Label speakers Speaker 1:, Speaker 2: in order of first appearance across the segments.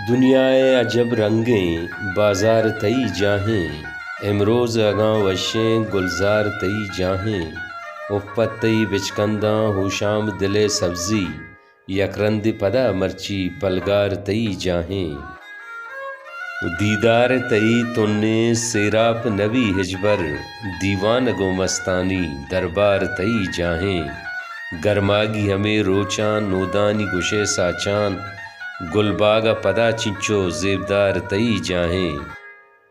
Speaker 1: دنیائے عجب رنگیں بازار تئی جاہیں، امروز اگاں وشیں گلزار تئی جاہیں، اپت تئی بچکنداں ہوشام دل سبزی، یکرند پدا مرچی پلگار تئی جاہیں، دیدار تئی تنے سیراپ نبی ہجبر، دیوان گو مستانی دربار تئی جاہیں، گرماگی ہمیں روچان نودانی گشے ساچان، گل باغ پدا چنچو زیبدار تئی جاہیں،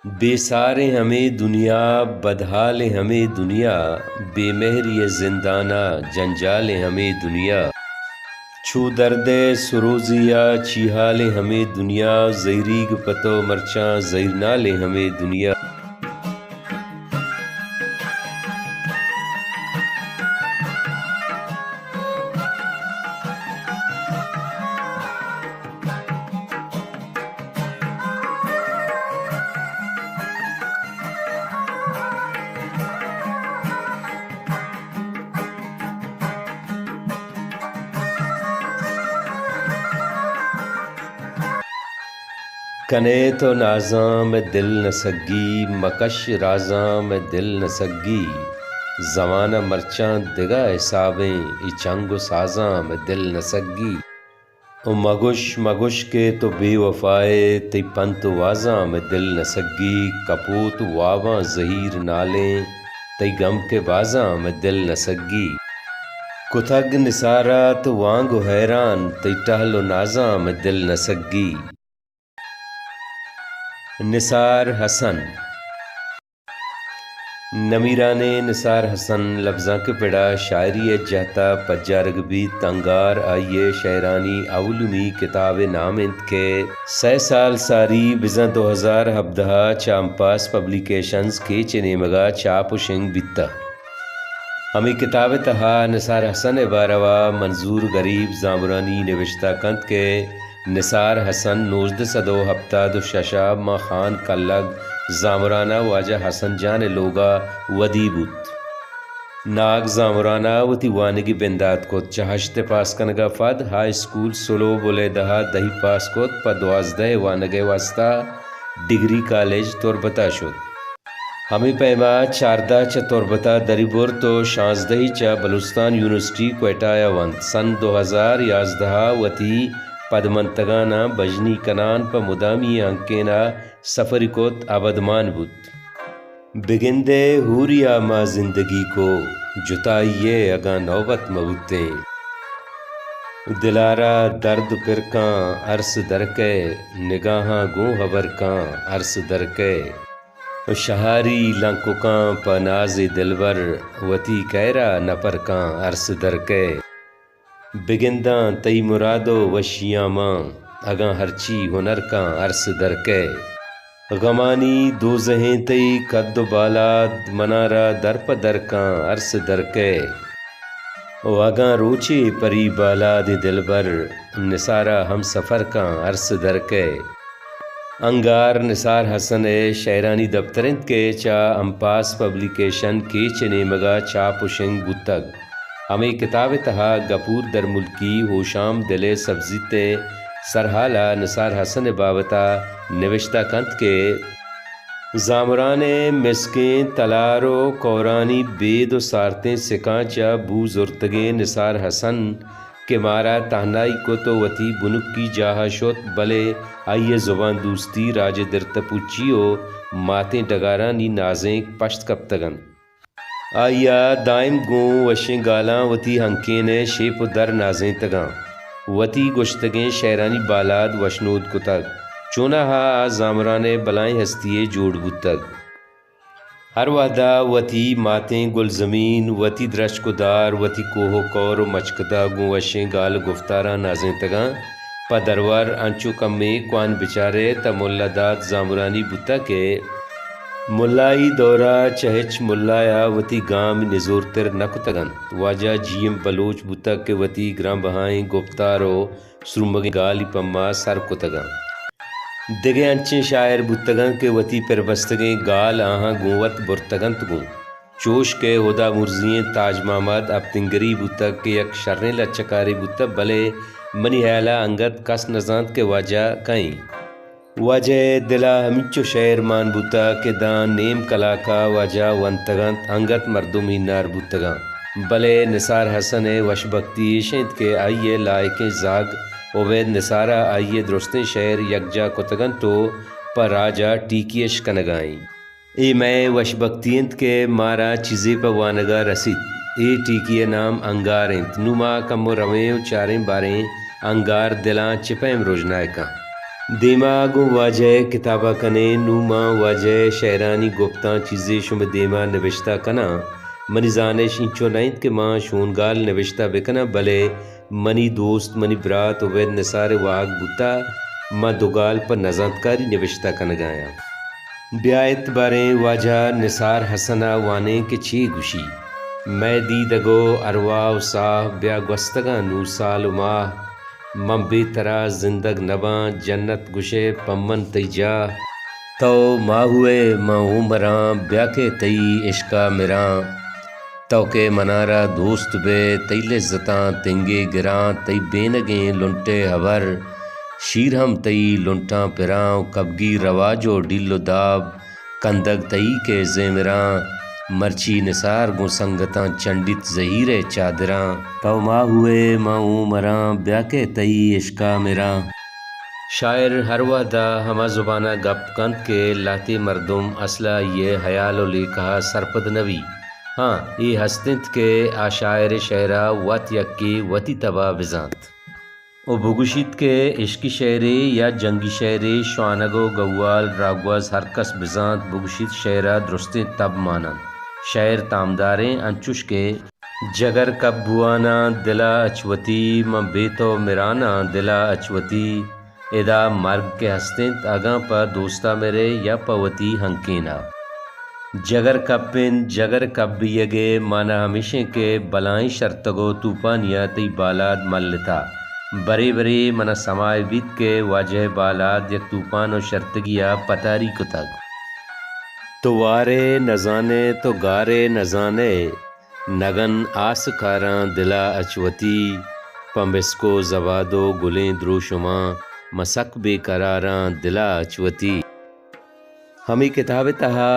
Speaker 1: بے سارے ہمیں دنیا بدحال ہمیں دنیا، بے مہری زندانہ جنجال ہمیں دنیا، چھو درد سروزیا چیحال ہمیں دنیا، زہریگ پتو مرچاں زہرنال ہمیں دنیا، کنے تو نازاں میں دل نہ سگی، مکش رازاں میں دل نہ سگی، زمانہ مرچاں دگا حسابیں ای چنگ و سازاں میں دل نہ سگی، او مگش مگش کے تو بے وفائے تی پنت وازاں میں دل نہ سگی، کپوت واواں زہیر نالیں تی غم کے بازاں میں دل نہ سگی، کتھگ نثارات وانگ و حیران تی ٹہل و نازاں میں دل نہ سگی۔ نثار حسن نمیران نثار حسن لفظاں کے پڑا شاعری جہتا پجارگ بھی تنگار آئیے شاعرانی اولمی کتاب نامند کے 6 سال ساری بزن 2017 چامپاس پبلیکیشنز کے چنے مگا چاپ و شنگ بیتا ہمیں کتاب تہا نثار حسن باروا منظور غریب زامرانی نوشتہ کند کے نثار حسن 1976 ما خان کلگ زامرانہ واجہ حسن جان لوگا ودی بوت ناگ زامرانہ وتی وانگی بندات کو چہشت پاس کنگا فد ہائی سکول سلو بولے دہا دہی پاس کو پا 12 وانگے واسطہ ڈگری کالج توربتا شد ہمیں پیما 14 چا توربتا دریبور تو 16 چا بلوچستان یونیورسٹی کوئٹہ وند سن 2011 وتی پدمنتگانا بجنی کنان پا مدامی انکینا سفری کوت آبادمان بود بگندے ہوریا ما زندگی کو جتائیے اگاں نوبت مبوتیں دلارا درد پرکاں عرص درکے نگاہاں گوں حبرکاں عرص درکے شہاری لنکوکاں پا ناز دلبر وتی کیرا نپرکاں عرص درکے بگنداں تی مرادو وشیاں ماں اگاں ہرچی ہنر کاں عرص درکے غمانی دوزہیں تی قد و بالاد منارا در پا در کاں عرص درکے او اگاں روچے پری بالاد دلبر نثارا ہم سفر کاں عرص درکے انگار نثار حسن شاعرانی دفترند کے چا امپاس پبلیکیشن کے چنے مگا چاپ و شنگ بوتگ ہمیں کتاب تہا گپور در ملکی ہوشام دل سبزی تے سرحالہ نثار حسن بابتا نوشتہ کند کے زامران مسکیں تلارو کورانی بید و سارتیں سکاں چا بو زرتگیں نثار حسن کے مارا تہنائی کو تو وتی بنک کی جاہا شد بلے آئیے زبان دوستی راج درت پوچیو ماتیں ڈگارانی نازیں پشت کپتگن آیا دائم گوں وشیں گالاں وتی ہنکین شیپ و در نازیں تگاں وتی گشتگیں شعرانی بالاد وشنود کتگ چونہ ہا زامران بلائیں ہستیے جوڑ بوتگ ہر وحدہ وتی ماتیں گل زمین وتی درش کو دار وتی کوہ کور و مچکدہ گوں وشیں گال گفتارہ نازیں تگاں پا درور انچو کمے کوان بچارے تا ملا داد زامرانی بوتا کے ملائی دورہ چہچ ملایا وتی گام نزورتر نکتگن واجہ جیم بلوچ بوتا کے وتی گرام بہائیں گفتارو سرمگیں گالی پما سر کتگن دگے انچیں شاعر بوتگن کے وتی پربستگیں گال آہاں گوت برتگنت گوں چوش کے ہدا مرزییں تاج محمد اب تنگری بوتا کے یک شرنے لچکاری بوتا بلے منی حیالہ انگت کس نزانت کے واجہ کہیں واجہ دلا ہمچو شعر مان بوتا کہ دان نیم کلاکا واجہ ونتگنت انگت مردم ہی نار بوتگاں بلے نثار حسن وش بکتی شند کے آئیے لائقیں زاگ عبید نثارہ آئیے درستیں شعر یکجا کتگن تو پر راجہ ٹیکیش کنگائیں اے میں وش بکتینت کے مارا چیزیں پہ وانگا رسید اے ٹیکیے نام انگار انت نوما کم و رویں چاریں باریں انگار دلاں چپیم روجنائے کا دیما گو واجہ کتابہ کنے نوما واجہ شعرانی گپتاں چیزیں شم دیما نوشتہ کنا منی زانش انچو نائنت کے ماں شونگال نوشتہ بکنا بلے منی دوست منی برات عبید نثار واگ بوتا ماں دوگال پر نزانت کاری نوشتہ کنگایا بیایت باریں واجہ نثار حسنہ وانے کے چھی گوشی میں دیدگو ارواح صاح بیا گوستگاں نو سال و ماہ من بے ترا زندگ نباں جنت گشے پمن تیجا تو ماں ہوئے ماں عمراں بیا کے تئی عشقہ مراں تو کے منارہ دوست بے تئی لذتاں تنگے گراں تئی بینگیں لنٹے حور شیر ہم تئی لنٹاں پراں کبگی رواجو ڈل و داب کندگ تئی کے زیمراں مرچی نثار گو سنگتاں چنڈت زہیر چادراں تو ماں ہوئے ماں عمراں بیا کے تئی عشقہ مراں شاعر ہر وحدہ ہما زبانہ گپ کند کے لاتے مردم اصلہ یہ حیال و لیکہا سرپد نوی ہاں یہ ہستنت کے آشاعر شعرہ وط یکی وطی تبا بزانت او بگوشید کے عشقی شعری یا جنگی شعری شوانگو گوال راگواز ہر کس بزانت بگوشید شعرہ درستیں تب مانند شعر تامداریں انچوش کے جگر کب بوانا دلا اچوتی من بیتو مرانا دلا اچوتی ادا مرگ کے ہستنت آگاں پا دوستا میرے یا پوتی ہنکینا جگر کب پن جگر کب بیگے مانا ہمیشہ کے بلائیں شرطگو توپانیا تی بالاد ملتا برے برے منا سمائے بیت کے واجہ بالاد یک توپان و شرطگیا پتاری کتگ تو وارے نزانے تو گارے نزانے نگن آس کاراں دلا اچوتی پمبسکو زوادو گلیں دروشماں مسک بے قراراں دلا اچوتی ہمیں کتاب تہا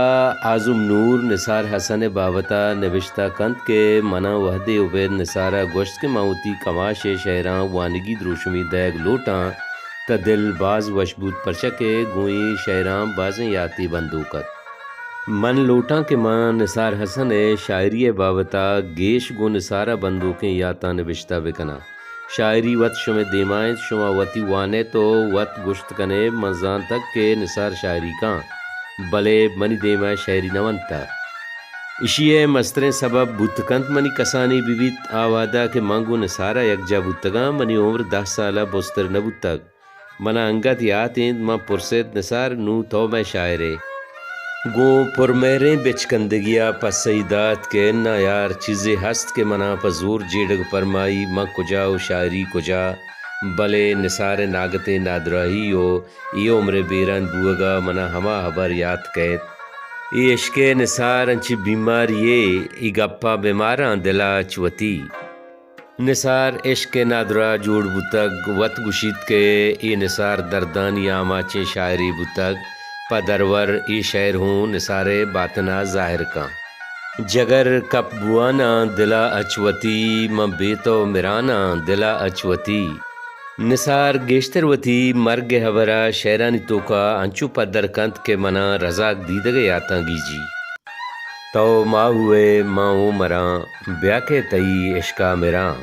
Speaker 1: اعظم نور نثار حسن باوتا نوشتہ کند کے منا وحد عبید نثارہ گوشت کے ماوتی کماش شہراں وانگی دروشمی دیگ لوٹاں تا دل باز وشبود پرچکے گوئیں شہراں بازیں یاتی بندوقت من لوٹاں کے ماں نثار حسن شاعری باوتا گیش گو نثارہ بندوقیں یاتا نوشتہ بکنا شاعری وط شمع دیمائیں شما وطی وانے تو وط گشت کنے مزان تک کے نثار شاعری کاں بلے منی دیما شعری نونتا اشیے مستریں سبب بوتکنت منی کسانی بیویت آوادا کہ مانگو نثارہ یکجا بوتگاں منی عمر 10 سالہ بوستر نبوتگ منا انگت یاتیند ماں پرسید نثار نو تو میں شاعرے گو پرمیریں بچکندگیا پس سیدات کے نا یار چیزیں ہست کے منا پا زور جیڑگ فرمائی ماں کجا و شاعری کجا بلے نثار ناگت نادراہی ہو یہ عمر بیران بوگا منا ہما حبر یاد کہت یہ عشق نثار انچی بیماریے ای گپا بیماراں دلا چوتی نثار عشق نادرا جوڑ بوتگ وط گشید کے ای نثار دردانی آماچیں شاعری بوتگ پا درور ای شعر ہوں نثار باطنا ظاہر کا جگر کپ بوانا دلا اچوتی من بیتو مرانا دلا اچوتی نثار گیشتر وتی مرگ حورا شعرانی توکا انچو پدر کند کے منا رزاق دیدگے یاتاں گیجی تو ماں ہوئے ماں عمراں بیا کے تئی عشقہ مراں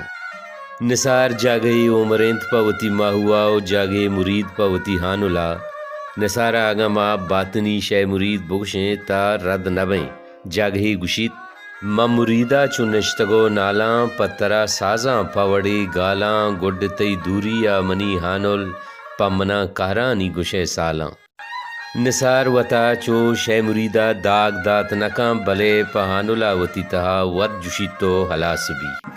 Speaker 1: نثار جاگئی عمرینت پا وتی ماں ہوا و جاگے مرید پا وتی ہانولا نثار آگا ماں باطنی شے مرید بگشیں تا رد نبیں جاگہی گشید ماں مریدہ چو نشتگو نالاں پترا سازاں پاوڑی گالاں گڈ تئی دوری یا منی ہانول پمنا کارانی گشے سالاں نثار وتا چو شے مریدہ داغ دات نکاں بلے پہانولا وتی تہا ود جشید تو ہلاس بھی